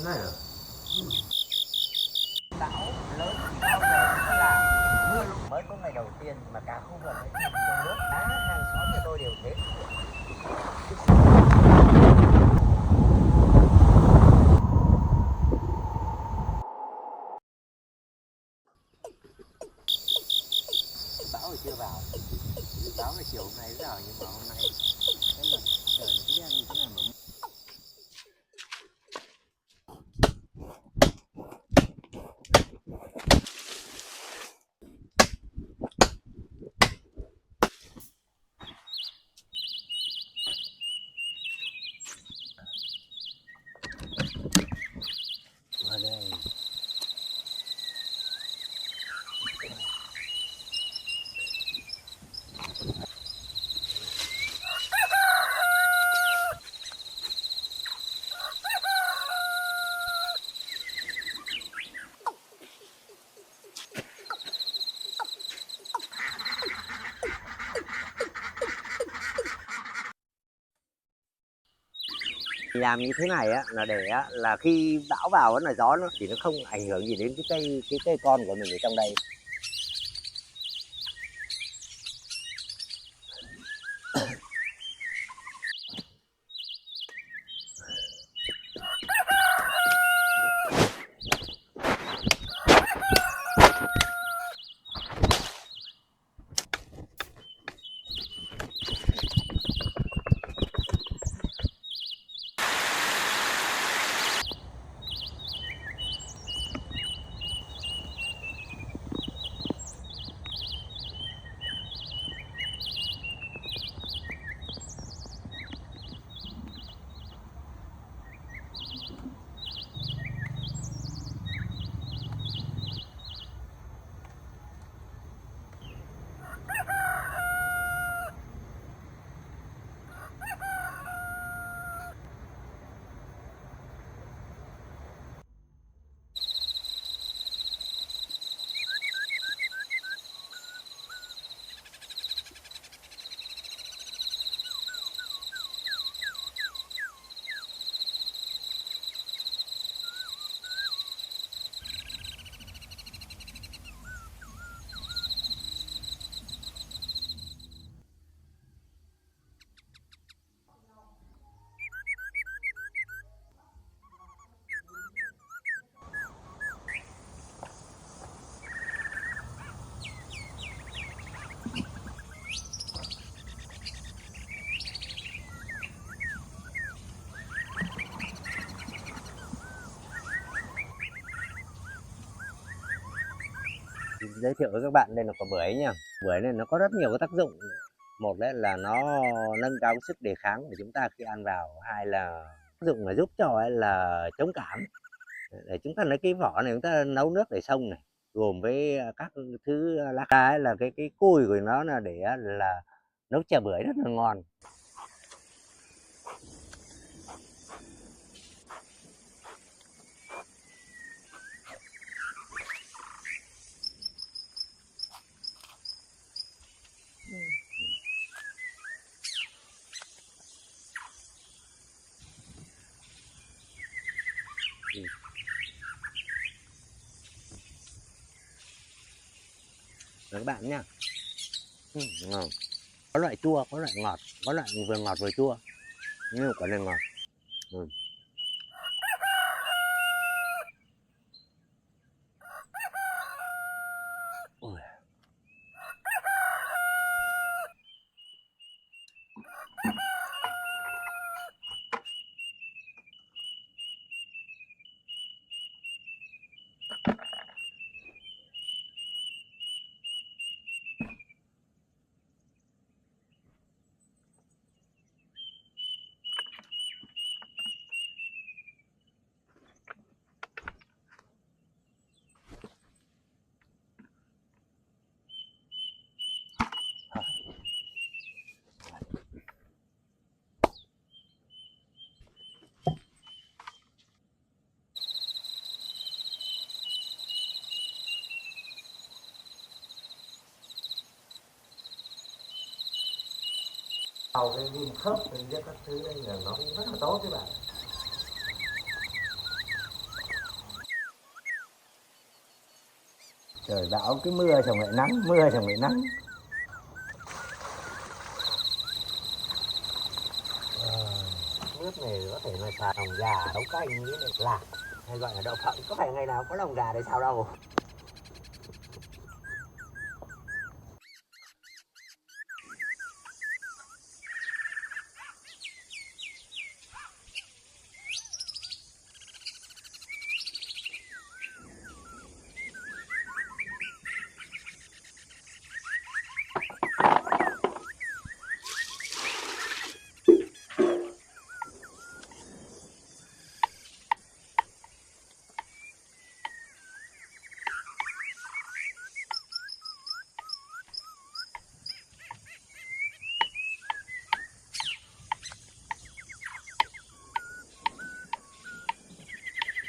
này à? Bão lớn thì bao giờ cũng là mưa lũ. Mới có ngày đầu tiên mà cả khu vườn ấy chìm trong nước, đá hàng xóm nhà tôi đều thế. Bão thì chưa vào, dự báo là chiều hôm nay rào, nhưng mà hôm nay cái mặt trời nó cứ đen như thế này mà. Ở đây làm như thế này á là để á, là khi bão vào á là gió nó thì nó không ảnh hưởng gì đến cái cây con của mình ở trong đây. Giới thiệu với các bạn đây là quả bưởi nha. Bưởi này nó có rất nhiều cái tác dụng. Một đấy là nó nâng cao cái sức đề kháng của chúng ta khi ăn vào. Hai là tác dụng là giúp cho ấy là chống cảm. Để chúng ta lấy cái vỏ này chúng ta nấu nước để xông này, gồm với các thứ lá cây ấy, là cái cùi của nó là để là nấu chè bưởi rất là ngon. Các bạn nha. Ngon. Có loại chua, có loại ngọt, có loại vừa ngọt vừa chua. Nhưng mà quả này ngọt. Ôi. Sau cái viêm khớp viêm các thứ đây là nó cũng rất là tốt các bạn. Trời bão cứ mưa xong lại nắng, mưa xong lại nắng. Nước này có thể là xào lòng gà, nấu canh với lại lạc, hay gọi là đậu phộng. Có phải ngày nào có lòng gà để xào đâu.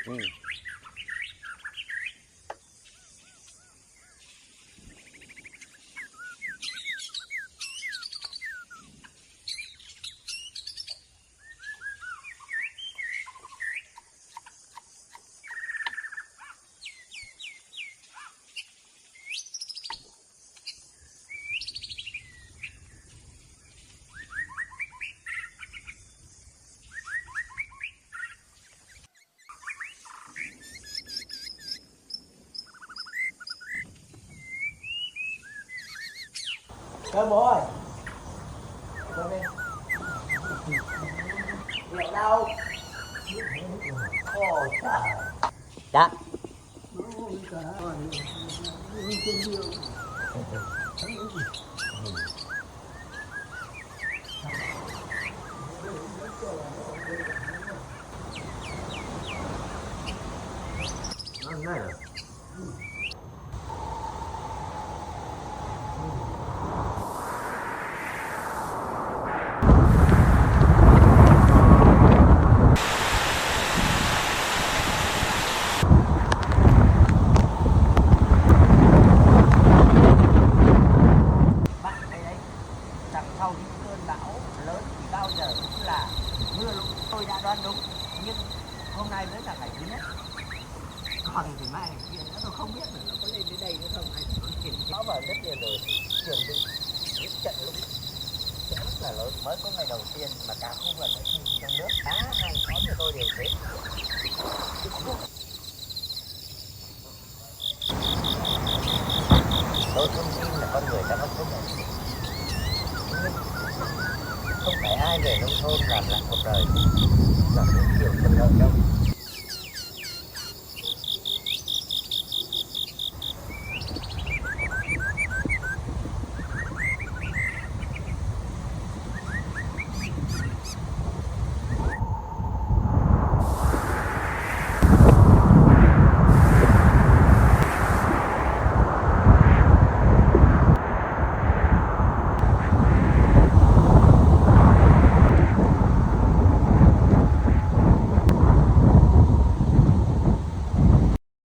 Ừ. Cơm bố ơi. Cơm đi. Rượu đâu? Ôi trời. Dạ. Này à? Sau những cơn bão lớn thì bao giờ cũng là mưa lũ. Tôi đã đoán đúng, nhưng hôm nay mới là ngày thứ nhất, còn thì mai ngày kia nữa tôi không biết là nó có lên đến đây nữa không, hay là nó chuyển bão vào đất liền rồi thì chuẩn bị những trận lũ sẽ rất là lớn. Mới có ngày đầu tiên mà cả khu vực nó chìm trong nước, cả hàng xóm của tôi đều thế. Tôi không tin là con người ta có thế này, không phải ai về nông thôn làm lại cuộc đời gặp những điều thuận lợi đâu.